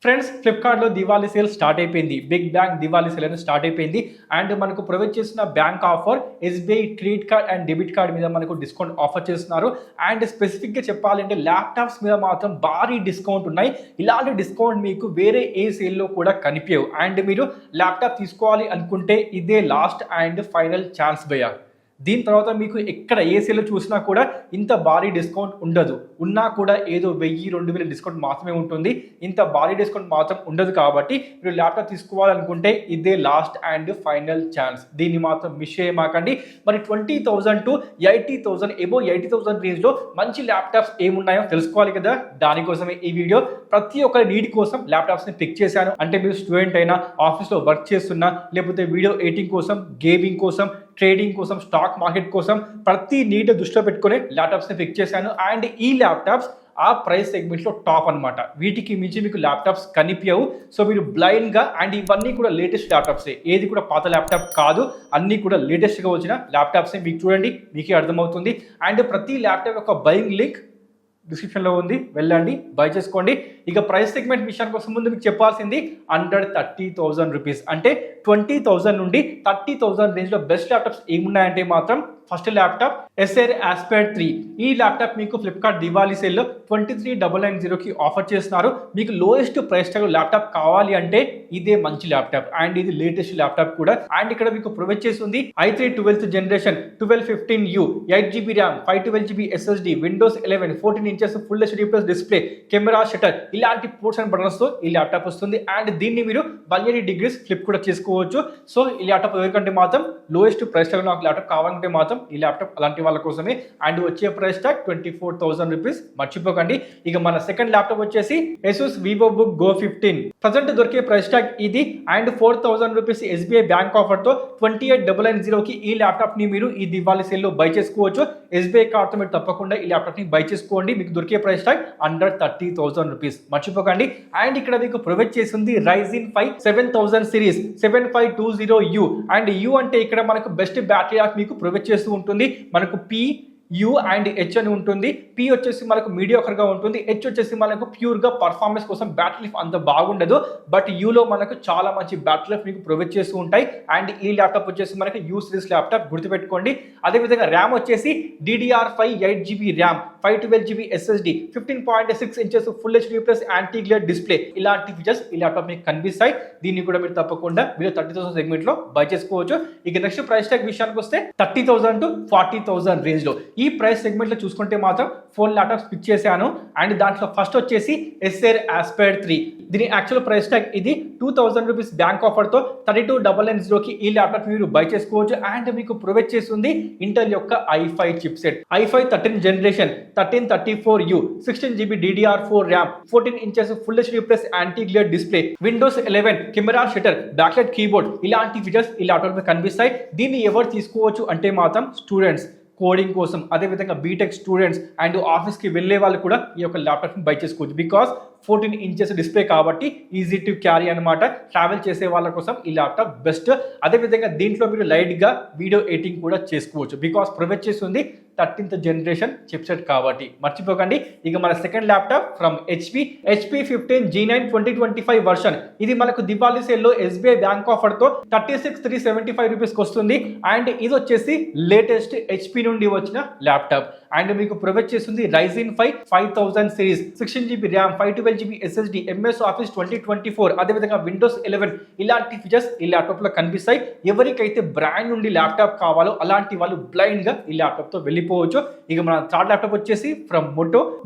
Friends, ఫ్లిప్కార్ట్లో Diwali sale start అయిపోయింది. Big bang Diwali sale అనేది స్టార్ట్ అయిపోయింది. అండ్ మనకు ప్రొవైడ్ చేసిన bank offer SBI credit card and debit card మీద మనకు డిస్కౌంట్ ఆఫర్ చేస్తున్నారు. అండ్ స్పెసిఫిక్గా చెప్పాలంటే ల్యాప్టాప్స్ మీద మాత్రం భారీ డిస్కౌంట్ ఉన్నాయి. ఇలాంటి డిస్కౌంట్ మీకు వేరే ఏ సేల్లో కూడా కనిపించవు. అండ్ మీరు ల్యాప్టాప్ తీసుకోవాలి అనుకుంటే ఇదే లాస్ట్ అండ్ ఫైనల్ ఛాన్స్ భయ్యా. దీని తర్వాత మీకు ఎక్కడ ఏ సేల్లో చూసినా కూడా ఇంత భారీ డిస్కౌంట్ ఉండదు. ఉన్నా కూడా ఏదో 1000-2000 డిస్కౌంట్ మాత్రమే ఉంటుంది. ఇంత భారీ డిస్కౌంట్ మాత్రం ఉండదు. కాబట్టి మీరు ల్యాప్టాప్ తీసుకోవాలనుకుంటే ఇదే లాస్ట్ అండ్ ఫైనల్ ఛాన్స్. దీన్ని మాత్రం మిస్ చేయమాకండి. మరి 20,000 to 80,000 ఎబో 80,000 రేంజ్లో మంచి ల్యాప్టాప్స్ ఏమున్నాయో తెలుసుకోవాలి కదా. దానికోసమే ఈ వీడియో. ప్రతి ఒక్కరి నీడ్ కోసం ల్యాప్టాప్స్ని పిక్ చేశాను. అంటే మీరు స్టూడెంట్ అయినా, ఆఫీస్లో వర్క్ చేస్తున్నా, లేకపోతే వీడియో ఎడిటింగ్ కోసం, గేమింగ్ కోసం, ట్రేడింగ్ కోసం, స్టాక్ మార్కెట్ కోసం ప్రతి నీడ్ దృష్టిలో పెట్టుకుని ల్యాప్టాప్స్ని పిక్ చేశాను. అండ్ ఈ ల్యాప్టాప్స్ ఆ ప్రైస్ సెగ్మెంట్లో టాప్ అనమాట. వీటికి మించి మీకు ల్యాప్టాప్స్ కనిపించవు. సో మీరు బ్లైండ్గా, అండ్ ఇవన్నీ కూడా లేటెస్ట్ ల్యాప్టాప్సే, ఏది కూడా పాత ల్యాప్టాప్ కాదు, అన్నీ కూడా లేటెస్ట్గా వచ్చిన ల్యాప్టాప్సే. మీకు చూడండి, మీకే అర్థమవుతుంది. అండ్ ప్రతి ల్యాప్టాప్ యొక్క బయింగ్ లింక్ డిస్క్రిప్షన్లో ఉంది, వెళ్ళండి, బై చేసుకోండి. ఇక ప్రైస్ సెగ్మెంట్ విషయానికి కోసం ముందు మీకు చెప్పాల్సింది అండర్ 30,000 రూపీస్, అంటే 20,000 నుండి 30,000 రేంజ్లో బెస్ట్ ల్యాప్టాప్స్ ఏమున్నాయంటే మాత్రం ఫస్ట్ ల్యాప్టాప్ ఎస్ఆర్ ఆస్పెర్ 3. ఈ ల్యాప్టాప్ మీకు ఫ్లిప్కార్ట్ దివాళీ సేల్లో 23,990కి ఆఫర్ చేస్తున్నారు. మీకు లోయెస్ట్ ప్రైస్ ట్యాగ్ ల్యాప్టాప్ కావాలి అంటే ఇదే మంచి ల్యాప్టాప్. అండ్ ఇది లేటెస్ట్ ల్యాప్టాప్ కూడా. అండ్ ఇక్కడ మీకు ప్రొవైడ్ చేస్తుంది i3 12th generation 1215U, 8GB RAM, 512GB SSD, Windows 11, 14 inches full HD plus display, camera shutter, ఇలాంటి పోర్ట్స్ అండ్ బటన్స్తో ఈ ల్యాప్టాప్ వస్తుంది. అండ్ దీన్ని మీరు 180 degrees ఫ్లిప్ కూడా చేసుకోవచ్చు. సో ఈ ల్యాప్టాప్ ఎవరికంటే మాత్రం లోయెస్ట్ ప్రైస్ ట్యాగ్ నాకు ల్యాప్టాప్ కావాలంటే మాత్రం ఈ ల్యాప్టాప్ అలాంటి వాళ్ళ కోసమే. అండ్ వచ్చే ప్రైస్ ట్యాగ్ 24,000 రూపీస్, మర్చిపోకండి. ఇక మన సెకండ్ ల్యాప్టాప్ వచ్చేసి ASUS VivoBook Go 15. ప్రజెంట్ దొరికే ప్రైస్ ట్యాగ్ ఇది. అండ్ 4,000 రూపీస్ SBI బ్యాంక్ ఆఫర్తో 28,990కి ఈ ల్యాప్టాప్ ని మీరు ఈ దివాళీ సేల్లో బై చేసుకోవచ్చు. SBI కార్డ్తో మీరు తప్పకుండా ఈ ల్యాప్టాప్ ని బై చేసుకోండి. మీకు దొరికే ప్రైస్ ట్యాగ్ అండర్ 30,000 రూపీస్, మర్చిపోకండి. అండ్ ఇక్కడ మీకు ప్రొవైడ్ చేసింది Ryzen 5 7000 series 7520U. And U అంటే ఇక్కడ మనకు బెస్ట్ బ్యాటరీ యాక్ మీకు ప్రొవైడ్ చేస్తూ ఉంటుంది. మనకు U అండ్ H అని ఉంటుంది. P వచ్చేసి మనకు మీడియాకర్గా ఉంటుంది. H వచ్చేసి మనకు ప్యూర్గా పర్ఫార్మెన్స్ కోసం బ్యాటరీ లైఫ్ అంత బాగుండదు. బట్ యూలో మనకు చాలా మంచి బ్యాటరీ లైఫ్ మీకు ప్రొవైడ్ చేస్తూ ఉంటాయి. అండ్ ఈ ల్యాప్టాప్ వచ్చేసి మనకి U సిరీస్ ల్యాప్టాప్, గుర్తుపెట్టుకోండి. అదేవిధంగా ర్యామ్ వచ్చేసి DDR5 8GB RAM, 512GB SSD, 15.6 inches full HD plus anti glare display, ఇలాంటి ఫీచర్స్ ఈ ల్యాప్టాప్ మీకు కనిపిస్తాయి. దీన్ని కూడా మీరు తప్పకుండా మీరు 30,000 సెగ్మెంట్లో బై చేసుకోవచ్చు. ఇక నెక్స్ట్ ప్రైస్ ట్యాగ్ విషయానికి వస్తే 30,000 to 40,000 రేంజ్లో ఈ ప్రైస్ సెగ్మెంట్లో చూసుకుంటే మాత్రం 4 ల్యాప్టాప్స్ పిక్ చేశాను. అండ్ దాంట్లో ఫస్ట్ వచ్చేసి ఎస్ఆర్ ఆస్పెర్ 3. దీని యాక్చువల్ ప్రైస్ ట్యాగ్ ఇది 2,000 రూపీస్ బ్యాంక్ ఆఫర్తో 32,990కి ఈ ల్యాప్టాప్ మీరు బై చేసుకోవచ్చు. అండ్ మీకు ప్రొవైడ్ చేస్తుంది ఇంటెల్ యొక్క i5 chip set, i5 13 generation 1334U, 16GB DDR4 RAM, 14 inches full HD plus anti glare display, Windows 11, camera shutter, backlight keyboard, ఇలాంటి features ఈ laptop మీద కనిపిస్తాయి. దీన్ని ఎవరు తీసుకోవచ్చు అంటే మాత్రం స్టూడెంట్స్, కోడింగ్ కోసం, అదేవిధంగా బీటెక్ స్టూడెంట్స్ అండ్ ఆఫీస్కి వెళ్ళే వాళ్ళు కూడా ఈ యొక్క ల్యాప్టాప్ని బై చేసుకోవచ్చు. బికాస్ 14 ఇంచెస్ డిస్ప్లే కాబట్టి ఈజీ టు క్యారీ అనమాట. ట్రావెల్ చేసే వాళ్ళ కోసం ఈ ల్యాప్టాప్ బెస్ట్. అదేవిధంగా దీంట్లో మీరు లైట్గా వీడియో ఎడిటింగ్ కూడా చేసుకోవచ్చు. బికాస్ ప్రొవైడ్ చేస్తుంది 13th జనరేషన్ చిప్సెట్ కాబట్టి, మర్చిపోకండి. ఇక మన second laptop from HP 15 G9 2025 version. ఇది మనకు దివాళీ సేల్లో SBI బ్యాంక్ ఆఫర్తో 36,375 రూపీస్కి వస్తుంది. అండ్ ఇది వచ్చేసి లేటెస్ట్ HP నుండి వచ్చిన ల్యాప్టాప్. అండ్ మీకు ప్రొవైడ్ చేస్తుంది Ryzen 5 5000 series, 16GB RAM, 512GB SSD, MS Office 2024, అదేవిధంగా విండోస్ 11, ఇలాంటి ఫీచర్స్ ఈ ల్యాప్టాప్లో కనిపిస్తాయి. ఎవరికైతే బ్రాండ్ నుండి ల్యాప్టాప్ కావాలో అలాంటి వాళ్ళు బ్లైండ్గా ఈ ల్యాప్టాప్తో వెళ్ళిపోవచ్చు. ఇక మన థర్డ్ ల్యాప్టాప్ వచ్చేసి ఫ్రమ్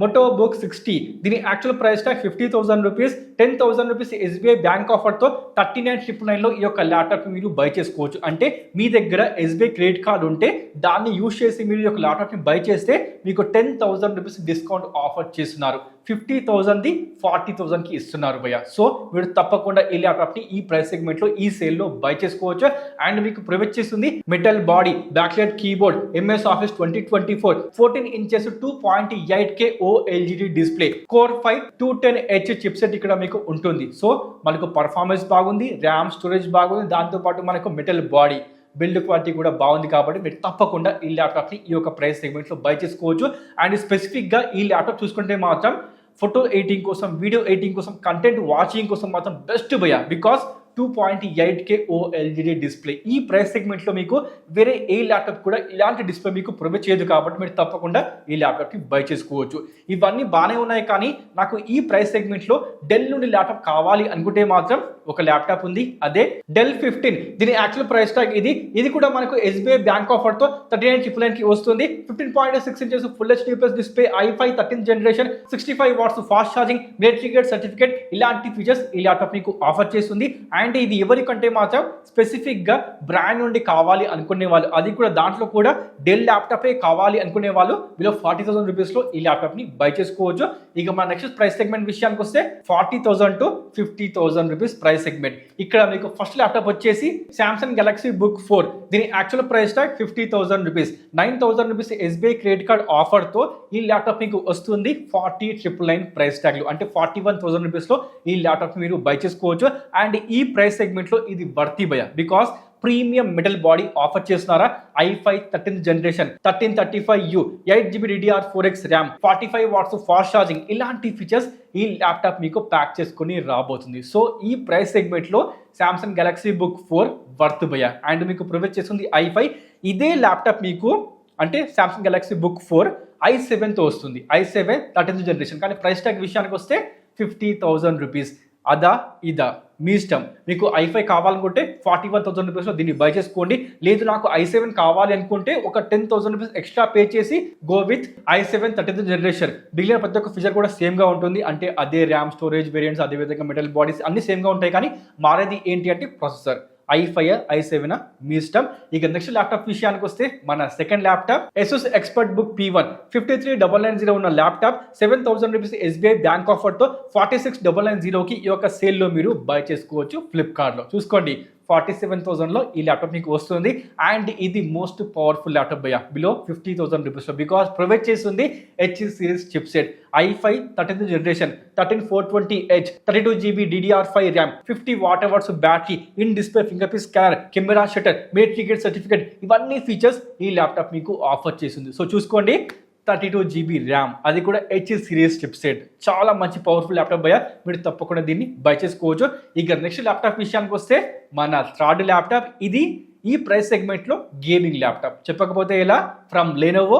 MotoBook 60. దీని actual price tag 50,000 rupees, 10,000 rupees SBI bank ఆఫర్తో 39,999లో ఈ యొక్క ల్యాప్టాప్ మీరు బై చేసుకోవచ్చు. అంటే మీ దగ్గర SBI క్రెడిట్ కార్డ్ ఉంటే దాన్ని యూజ్ చేసి మీరు ఈ యొక్క ల్యాప్టాప్ని బై చేస్తే మీకు 10,000 రూపీస్ డిస్కౌంట్ ఆఫర్ చేస్తున్నారు. 50,000ది 40,000కి ఇస్తున్నారు భయ్య. సో మీరు తప్పకుండా ఈ ల్యాప్టాప్ని ఈ ప్రైస్ సెగ్మెంట్లో ఈ సేల్లో బై చేసుకోవచ్చు. అండ్ మీకు ప్రొవైడ్ చేస్తుంది metal body, backlight keyboard, MS Office 2024, 14 inches 2.8K OLED display, Core 5 210H chipset ఇక్కడ మీకు ఉంటుంది. సో మనకు పర్ఫార్మెన్స్ బాగుంది, ర్యామ్ స్టోరేజ్ బాగుంది, దాంతోపాటు మనకు మెటల్ బాడీ, బిల్డ్ క్వాలిటీ కూడా బాగుంది. కాబట్టి మీరు తప్పకుండా ఈ ల్యాప్టాప్ని ఈ యొక్క ప్రైస్ సెగ్మెంట్లో బై చేసుకోవచ్చు. అండ్ స్పెసిఫిక్గా ఈ ల్యాప్టాప్ చూసుకుంటే మాత్రం ఫోటో ఎడిటింగ్ కోసం, వీడియో ఎడిటింగ్ కోసం, కంటెంట్ వాచింగ్ కోసం మాత్రం బెస్ట్ భయ్యా. Because 2.8K OLED display. ఈ ప్రైస్ సెగ్మెంట్లో మీకు వేరే ఏ ల్యాప్టాప్ కూడా ఇలాంటి డిస్ప్లే మీకు ప్రొవైడ్ చేయదు కాబట్టి మీరు తప్పకుండా ఈ ల్యాప్టాప్ని బై చేసుకోవచ్చు. ఇవన్నీ బాగానే ఉన్నాయి, కానీ నాకు ఈ ప్రైస్ సెగ్మెంట్లో డెల్ నుండి ల్యాప్టాప్ కావాలి అనుకుంటే మాత్రం ఒక ల్యాప్టాప్ ఉంది, అదే డెల్ 15. దీని యాక్చువల్ ప్రైస్ ట్యాగ్ ఇది కూడా మనకు SBI బ్యాంక్ ఆఫర్తో 39,999కి వస్తుంది. 15.6 inches full HD plus display, i5 13th generation, 65 watts fast charging, military certificate, ఇలాంటి ఫీచర్స్ ఈ ల్యాప్టాప్ మీకు ఆఫర్ చేస్తుంది. అండ్ ఇది ఎవరికంటే మాత్రం స్పెసిఫిక్గా బ్రాండ్ నుండి కావాలి అనుకునే వాళ్ళు, అది కూడా దాంట్లో కూడా డెల్ ల్యాప్టాపే కావాలి అనుకునే వాళ్ళు బిలో 40,000 రూపీస్లో ఈ ల్యాప్టాప్ని బై చేసుకోవచ్చు. ఇక మన నెక్స్ట్ ప్రైస్ సెగ్మెంట్ విషయానికి వస్తే 40,000 to 50,000 రూపీస్ ప్రైస్ సెగ్మెంట్. ఇక్కడ మీకు ఫస్ట్ ల్యాప్టాప్ వచ్చేసి Samsung Galaxy Book 4. దీని actual price tag 50,000 rupees. 9,000 rupees SBI credit card ఆఫర్తో ఈ ల్యాప్టాప్ మీకు వస్తుంది 40,999 ప్రైస్ ట్యాగ్లు, అంటే 41,000 రూపీస్లో ఈ ల్యాప్టాప్ మీరు బై చేసుకోవచ్చు. అండ్ ఈ ప్రైస్ సెగ్మెంట్లో ఇది worthy buy, because premium metal body offer చేస్తున్నారా, i5 13th generation, 1335U, 8GB DDR4X RAM, 45 watts fast charging, ఇలాంటి ఫీచర్స్ ఈ ల్యాప్టాప్ మీకు ప్యాక్ చేసుకుని రాబోతుంది. సో ఈ ప్రైస్ సెగ్మెంట్లో Samsung Galaxy Book 4 వర్త్ భయ. అండ్ మీకు ప్రొవైడ్ చేస్తుంది i5. ఇదే ల్యాప్టాప్ మీకు అంటే Samsung Galaxy Book 4 i7తో వస్తుంది, i7 13th జనరేషన్. కానీ ప్రైస్ ట్యాగ్ విషయానికి వస్తే 50,000 రూపీస్. అదా ఇదా మీ ఇష్టం. మీకు i5 కావాలనుకుంటే 41,000 రూపీస్లో దీన్ని బై చేసుకోండి. లేదు నాకు i7 కావాలి అనుకుంటే ఒక 10,000 రూపీస్ ఎక్స్ట్రా పే చేసి go with i7 13th generation. మిగిలిన ప్రతి ఒక్క ఫీచర్ కూడా సేమ్గా ఉంటుంది, అంటే అదే ర్యామ్, స్టోరేజ్ వేరియంట్స్, అదేవిధంగా మెటల్ బాడీస్ అన్ని సేమ్గా ఉంటాయి. కానీ మారేది ఏంటి అంటే ప్రాసెసర్. i5 i7 మీ ఇష్టం. ఇక నెక్స్ట్ ల్యాప్టాప్ విషయానికి వస్తే మన second laptop Asus ExpertBook P1 53,990 ఉన్న ల్యాప్టాప్ 7,000 రూపీస్ SBI బ్యాంక్ ఆఫర్తో 46,990కి ఈ యొక్క సేల్లో మీరు బై చేసుకోవచ్చు ఫ్లిప్కార్ట్లో. చూసుకోండి 47,000లో ఈ ల్యాప్టాప్ మీకు వస్తుంది. అండ్ ఇది మోస్ట్ పవర్ఫుల్ ల్యాప్టాప్ భయ్యా బిలో 50,000 రూపీస్లో, బికాస్ ప్రొవైడ్ చేస్తుంది H series chip set, i5 13th generation, 13420H, 32GB DDR5 RAM, 50 what hours battery, in display finger print scanner, camera shutter, military certificate, ఇవన్నీ features ఈ laptop మీకు offer చేస్తుంది. So చూసుకోండి 32GB RAM, అది కూడా H series chip set, చాలా మంచి powerful laptop భయ్యా. మీరు తప్పకుండా దీన్ని బై చేసుకోవచ్చు. ఇక నెక్స్ట్ ల్యాప్టాప్ విషయానికి వస్తే మన థర్డ్ ల్యాప్టాప్ ఇది ఈ ప్రైస్ సెగ్మెంట్లో గేమింగ్ ల్యాప్టాప్. చెప్పకపోతే ఎలా, ఫ్రమ్ లెనోవో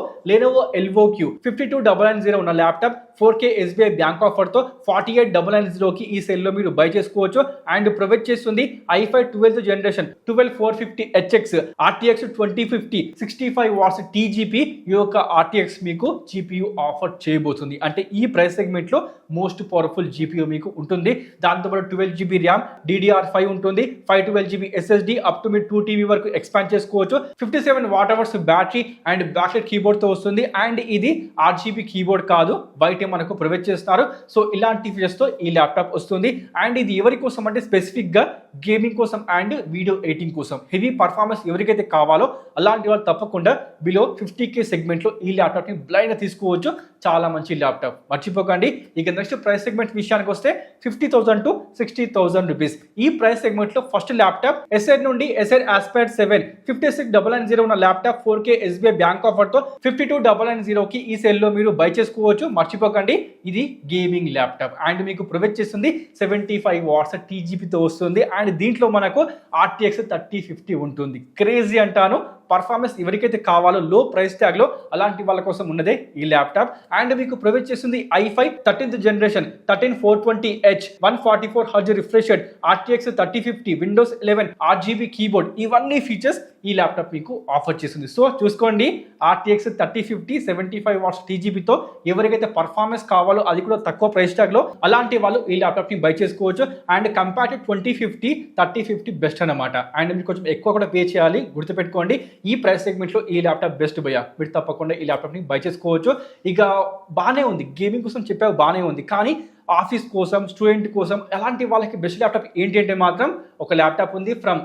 LVOQ 52,990 ఉన్న ల్యాప్టాప్ 4K SBI బ్యాంక్ ఆఫర్తో 48,990కి ఈ సెల్లో మీరు బై చేసుకోవచ్చు. అండ్ ప్రొవైడ్ చేస్తుంది i5 12th generation, 12450HX, RTX 2050, 65 watts TGP. ఈ యొక్క RTX మీకు GPU ఆఫర్ చేయబోతుంది, అంటే ఈ ప్రైస్ సెగ్మెంట్లో మోస్ట్ పవర్ఫుల్ GPU మీకు ఉంటుంది. దాంతోపాటు 12GB ర్యామ్, DDR5 ఉంటుంది, 512GB SSD, అప్ టు మీరు 2TB వరకు ఎక్స్పాండ్ చేసుకోవచ్చు. 57 what hours battery and backlight keyboard తో వస్తుంది. అండ్ ఇది RGB కీబోర్డ్ కాదు, బయట మనకు ప్రొవైడ్ చేస్తున్నారు. సో ఇలాంటి ఫీచర్స్ తో ఈ ల్యాప్టాప్ వస్తుంది. అండ్ ఇది ఎవరి కోసం అంటే స్పెసిఫిక్ గా గేమింగ్ కోసం అండ్ వీడియో ఎడిటింగ్ కోసం, హెవీ పర్ఫార్మెన్స్ ఎవరికైతే కావాలో అలాంటి వాళ్ళు తప్పకుండా బిలో 50K సెగ్మెంట్ లో ఈ ల్యాప్టాప్ ని బ్లైండ్ తీసుకోవచ్చు. చాలా మంచి ల్యాప్టాప్, మర్చిపోకండి. ఇక నెక్స్ట్ ప్రైస్ సెగ్మెంట్ విషయానికి వస్తే 50,000 to 60,000 రూపీస్. ఈ ప్రైస్ సెగ్మెంట్ లో ఫస్ట్ ల్యాప్టాప్ ఎస్ఐ నుండి ఎస్ఐ ఆస్పెక్ట్ 7 56,990 ఉన్న laptop 4K SBI bank offer తో 52,990కి ఈ సెల్ లో మీరు బై చేసుకోవచ్చు. మర్చిపోకండి ఇది గేమింగ్ ల్యాప్టాప్. అండ్ మీకు ప్రొవైడ్ చేస్తుంది 75 వాట్స్ TGP తో వస్తుంది. అండ్ దీంట్లో మనకు RTX 3050 ఉంటుంది. క్రేజీ అంటాను. పర్ఫార్మెన్స్ ఎవరికైతే కావాలో లో ప్రైస్ ట్యాగ్ లో అలాంటి వాళ్ళ కోసం ఉన్నదే ఈ ల్యాప్టాప్. అండ్ మీకు ప్రొవైడ్ చేస్తుంది i5 13th generation, 13420H, 144Hz refresh rate, RTX 3050, Windows 11, RGB keyboard, ఇవన్నీ ఫీచర్స్ ఈ ల్యాప్టాప్ మీకు ఆఫర్ చేస్తుంది. సో చూసుకోండి RTX 3050, 75 వాట్స్ TGP తో ఎవరికైతే పర్ఫార్మెన్స్ కావాలో అది కూడా తక్కువ ప్రైస్ ట్యాగ్ లో, అలాంటి వాళ్ళు ఈ ల్యాప్టాప్ ని బై చేసుకోవచ్చు. అండ్ కంపేర్ టు 2050, 3050 బెస్ట్ అన్నమాట. అండ్ మీరు కొంచెం ఎక్కువ కూడా పే చేయాలి, గుర్తుపెట్టుకోండి. ఈ ప్రైస్ సెగ్మెంట్ లో ఈ ల్యాప్టాప్ బెస్ట్ భయ్యా, మీరు తప్పకుండా ఈ ల్యాప్టాప్ ని బై చేసుకోవచ్చు. ఇక బాగానే ఉంది, గేమింగ్ కోసం చెప్పావు బాగానే ఉంది, కానీ ఆఫీస్ కోసం, స్టూడెంట్ కోసం, అలాంటి వాళ్ళకి బెస్ట్ ల్యాప్టాప్ ఏంటి అంటే మాత్రం ఒక ల్యాప్టాప్ ఉంది ఫ్రమ్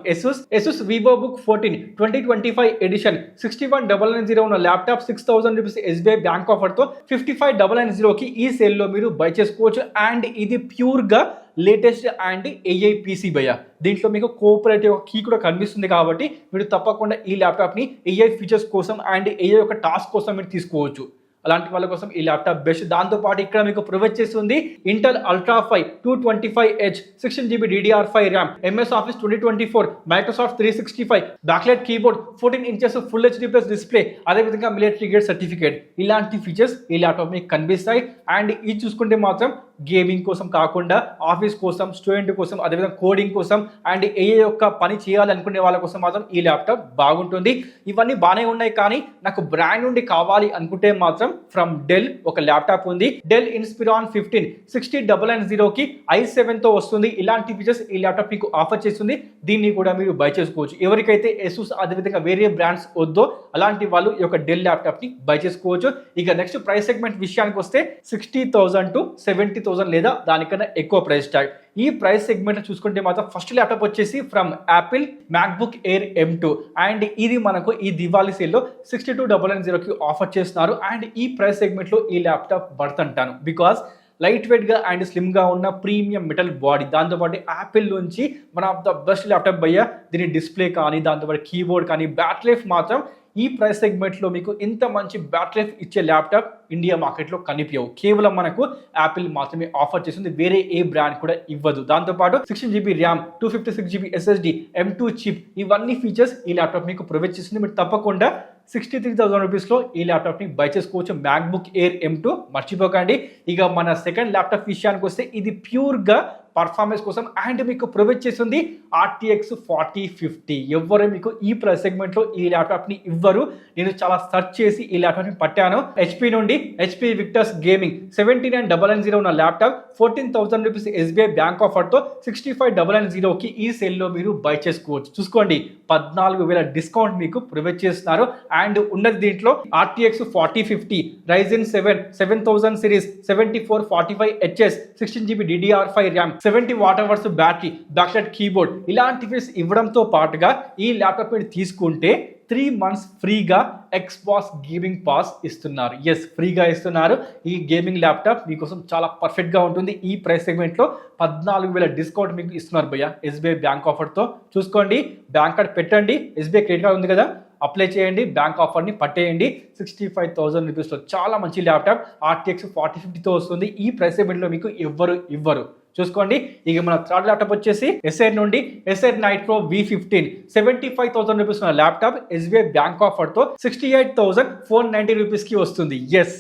Asus VivoBook 14 2025 ఎడిషన్, 61,990 ఉన్న laptop 6,000 rupees SBI bank offer తో 55,990కి ఈ సేల్ లో మీరు బై చేసుకోవచ్చు. అండ్ ఇది ప్యూర్ గా లేటెస్ట్ అండ్ AI PC భయ్యా. దీంట్లో మీకు కోఆపరేటివ్ కీ కూడా కనిపిస్తుంది కాబట్టి మీరు తప్పకుండా ఈ ల్యాప్టాప్ ని AI ఫీచర్స్ కోసం అండ్ AI యొక్క టాస్క్ కోసం మీరు తీసుకోవచ్చు. అలాంటి వాళ్ళ కోసం ఈ ల్యాప్టాప్ బెస్ట్. దాంతోపాటు ఇక్కడ మీకు ప్రొవైడ్ చేస్తుంది Intel ultra 5 225H 16GB DDR5 RAM, MS Office 2024, Microsoft 365, backlight keyboard, 14 inches full HD plus display, అదేవిధంగా మిలిటరీ గ్రేడ్ సర్టిఫికేట్. ఇలాంటి ఫీచర్స్ ఈ ల్యాప్టాప్ మీకు కనిపిస్తాయి. అండ్ ఇది చూసుకుంటే మాత్రం గేమింగ్ కోసం కాకుండా ఆఫీస్ కోసం, స్టూడెంట్ కోసం, అదేవిధంగా కోడింగ్ కోసం అండ్ ఏ యొక్క పని చేయాలనుకునే వాళ్ళ కోసం మాత్రం ఈ ల్యాప్టాప్ బాగుంటుంది. ఇవన్నీ బాగానే ఉన్నాయి, కానీ నాకు బ్రాండ్ నుండి కావాలి అనుకుంటే మాత్రం ఫ్రమ్ డెల్ ఒక ల్యాప్టాప్ ఉంది. డెల్ ఇన్స్పిరాన్ 15 60990కి i7తో వస్తుంది. ఇలాంటి ఫీచర్స్ ఈ ల్యాప్టాప్ మీకు ఆఫర్ చేస్తుంది. దీన్ని కూడా మీరు బై చేసుకోవచ్చు. ఎవరికైతే ఎసూస్ అదేవిధంగా వేరే బ్రాండ్స్ వద్దో అలాంటి వాళ్ళు ఈ యొక్క డెల్ ల్యాప్టాప్ ని బై చేసుకోవచ్చు. ఇక నెక్స్ట్ ప్రైస్ సెగ్మెంట్ విషయానికి వస్తే 60,000 to 70,000 లేదా దానికన్నా ఎక్కువ ప్రైస్ ట్యాగ్. ఈ ప్రైస్ సెగ్మెంట్ చూసుకుంటే మాత్రం ఫస్ట్ ల్యాప్టాప్ వచ్చేసి from Apple MacBook air M2 and ఇది మనకు ఈ దివాళీ సేల్లో 62,990కి ఆఫర్ చేస్తున్నారు. అండ్ ఈ ప్రైస్ సెగ్మెంట్లో ఈ ల్యాప్టాప్ వర్త్ అంటాను. బికాస్ లైట్ వెయిట్గా అండ్ స్లిమ్గా ఉన్న ప్రీమియం మెటల్ బాడీ, దాంతోపాటు యాపిల్ నుంచి one of the best laptop భయ్యా. దీని డిస్ప్లే కానీ, దాంతోపాటు కీబోర్డ్ కానీ, బ్యాటరీ లైఫ్ మాత్రం ఈ ప్రైస్ సెగ్మెంట్లో మీకు ఇంత మంచి బ్యాటరీ లైఫ్ ఇచ్చే ల్యాప్టాప్ ఇండియా మార్కెట్లో కనిపించవు. కేవలం మనకు యాపిల్ మాత్రమే ఆఫర్ చేస్తుంది, వేరే ఏ బ్రాండ్ కూడా ఇవ్వదు. దాంతోపాటు 16GB RAM, 256GB SSD, M2 chip, ఇవన్నీ ఫీచర్స్ ఈ ల్యాప్టాప్ మీకు ప్రొవైడ్ చేస్తుంది. మీరు తప్పకుండా 63,000 రూపీస్లో ఈ ల్యాప్టాప్ని బై చేసుకోవచ్చు. మ్యాక్బుక్ ఎయిర్ M2 మర్చిపోకండి. ఇక మన సెకండ్ ల్యాప్టాప్ విషయానికి వస్తే ఇది ప్యూర్గా పర్ఫార్మెన్స్ కోసం అండ్ మీకు ప్రొవైడ్ చేస్తుంది RTX 4050. ఎవ్వరు మీకు ఈ ప్రైస్ సెగ్మెంట్లో ఈ ల్యాప్టాప్ని ఇవ్వరు. నేను చాలా సెర్చ్ చేసి ఈ ల్యాప్టాప్ని పట్టాను. HP నుండి HP విక్టర్స్ గేమింగ్ 79,990 ఉన్న ల్యాప్టాప్ 14,000 రూపీస్ SBI బ్యాంక్ ఆఫర్తో 65,990కి ఈ సేల్లో మీరు బై చేసుకోవచ్చు. చూసుకోండి, 14,000 డిస్కౌంట్ మీకు ప్రొవైడ్ చేస్తున్నారు. అండ్ ఉన్నది దీంట్లో RTX 4050, Ryzen 7 7000 series, 7445HS, 16GB DDR5 RAM, 70 what-hours battery, backlight keyboard, ఇలాంటి ఫీచర్స్ ఇవ్వడంతో పాటుగా ఈ ల్యాప్టాప్ మీరు తీసుకుంటే 3 months ఫ్రీగా Xbox గేమింగ్ పాస్ ఇస్తున్నారు. ఎస్, ఫ్రీగా ఇస్తున్నారు. ఈ గేమింగ్ ల్యాప్టాప్ మీకోసం చాలా పర్ఫెక్ట్గా ఉంటుంది. ఈ ప్రైస్ సెగ్మెంట్లో 14,000 డిస్కౌంట్ మీకు ఇస్తున్నారు భయ్య SBI బ్యాంక్ ఆఫర్తో. చూసుకోండి, బ్యాంక్ కార్డ్ పెట్టండి, SBI క్రెడిట్ కార్డ్ ఉంది కదా, అప్లై చేయండి, బ్యాంక్ ఆఫర్ని పట్టేయండి. 65,000 రూపీస్లో చాలా మంచి ల్యాప్టాప్ RTX 4050తో వస్తుంది. ఈ ప్రైస్ సెగ్మెంట్లో మీకు ఎవ్వరు ఇవ్వరు. చూసుకోండి. ఇక మన థర్డ్ ల్యాప్టాప్ వచ్చేసి ఎస్ఐర్ నుండి ఎస్ఐర్ నైట్రో V15 75,000 రూపీస్ ఉన్న ల్యాప్టాప్ SBI బ్యాంక్ ఆఫర్తో 68,490 రూపీస్కి వస్తుంది. ఎస్,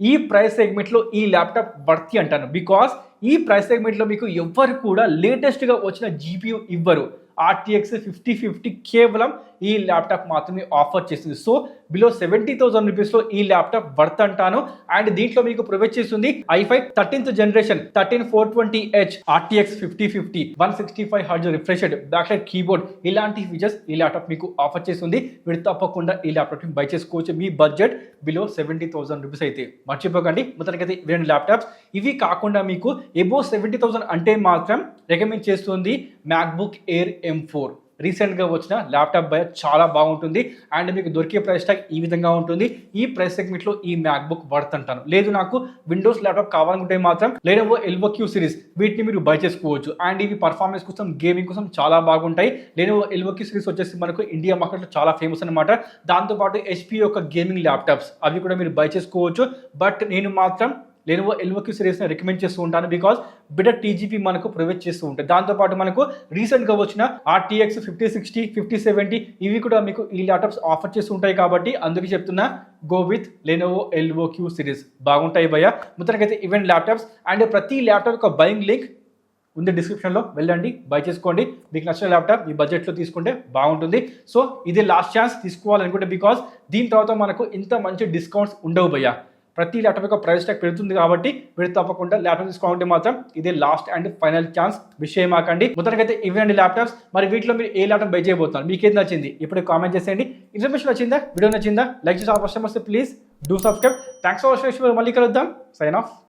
ఈ ప్రైస్ సెగ్మెంట్లో ఈ ల్యాప్టాప్ వర్తి అంటాను. బికాస్ ఈ ప్రైస్ సెగ్మెంట్లో మీకు ఎవ్వరు కూడా లేటెస్ట్గా వచ్చిన GPU ఇవ్వరు. RTX 5050 కేవలం ఈ ల్యాప్టాప్ మాత్రమే ఆఫర్ చేస్తుంది. సో బిలో 70,000 రూపీస్లో ఈ ల్యాప్టాప్ వర్త్ అంటాను. అండ్ దీంట్లో మీకు ప్రొవైడ్ చేస్తుంది i5 13th generation 13420H RTX 5050, 165Hz refreshed backlight keyboard, ఇలాంటి ఫీచర్స్ ఈ ల్యాప్టాప్ మీకు ఆఫర్ చేస్తుంది. మీరు తప్పకుండా ఈ ల్యాప్టాప్ని బై చేసుకోవచ్చు. మీ బడ్జెట్ బిలో 70,000 రూపీస్ అయితే. మర్చిపోకండి, మొత్తానికైతే ఇవి రెండు ల్యాప్టాప్స్. ఇవి కాకుండా మీకు ఎబో 70,000 అంటే మాత్రం రికమెండ్ చేస్తుంది మ్యాక్బుక్ ఎయిర్ M4. రీసెంట్గా వచ్చిన ల్యాప్టాప్ బై చాలా బాగుంటుంది. అండ్ మీకు దొరికే ప్రైస్ ట్యాగ్ ఈ విధంగా ఉంటుంది. ఈ ప్రైస్ సెగ్మెంట్లో ఈ మ్యాక్బుక్ వర్త్ అంటాను. లేదు నాకు విండోస్ ల్యాప్టాప్ కావాలనుకుంటే మాత్రం Lenovo ElvoQ సిరీస్, వీటిని మీరు బై చేసుకోవచ్చు. అండ్ ఇవి పర్ఫార్మెన్స్ కోసం, గేమింగ్ కోసం చాలా బాగుంటాయి. Lenovo ElvoQ సిరీస్ వచ్చేసి మనకు ఇండియా మార్కెట్లో చాలా ఫేమస్ అనమాట. దాంతోపాటు HP యొక్క గేమింగ్ ల్యాప్టాప్స్ అవి కూడా మీరు బై చేసుకోవచ్చు. బట్ నేను మాత్రం Lenovo ElvoQ సిరీస్ని రికమెండ్ చేస్తూ ఉంటాను. బికాస్ బెటర్ TGP మనకు ప్రొవైడ్ చేస్తూ ఉంటాయి. దాంతోపాటు మనకు రీసెంట్గా వచ్చిన RTX 5060, 5070 ఇవి కూడా మీకు ఈ ల్యాప్టాప్స్ ఆఫర్ చేస్తూ ఉంటాయి. కాబట్టి అందుకే చెప్తున్నా, go with Lenovo ElvoQ series, బాగుంటాయి భయ్య. మొత్తానికైతే ఈవెంట్ ల్యాప్టాప్స్ అండ్ ప్రతి ల్యాప్టాప్ యొక్క బయింగ్ లింక్ ఉంది డిస్క్రిప్షన్లో, వెళ్ళండి, బై చేసుకోండి. మీకు నచ్చిన ల్యాప్టాప్ మీ బడ్జెట్లో తీసుకుంటే బాగుంటుంది. సో ఇది లాస్ట్ ఛాన్స్ తీసుకోవాలనుకుంటే, బికాస్ దీని తర్వాత మనకు ఇంత మంచి డిస్కౌంట్స్ ఉండవు భయ్య. ప్రతి ల్యాప్టాప్ యొక్క ప్రైస్ ట్యాగ్ పెరుగుతుంది కాబట్టి మీరు తప్పకుండా ల్యాప్టాప్ తీసుకోవాలంటే మాత్రం ఇదే లాస్ట్ అండ్ ఫైనల్ ఛాన్స్, విషయం మాకండి. మొత్తానికైతే ఇవ్వండి ల్యాప్టాప్స్. మరి వీటిలో మీరు ఏ ల్యాప్టాప్ బై చేయబోతున్నారు, మీకు ఏది నచ్చింది ఇప్పుడే కామెంట్ చేసేయండి. ఇన్ఫర్మేషన్ నచ్చిందా, వీడియో నచ్చిందా, లైక్ చేసి ఫస్ట్ టైం వస్తే please do subscribe. Thanks for watching. మళ్ళీ కలుద్దాం. Sign of.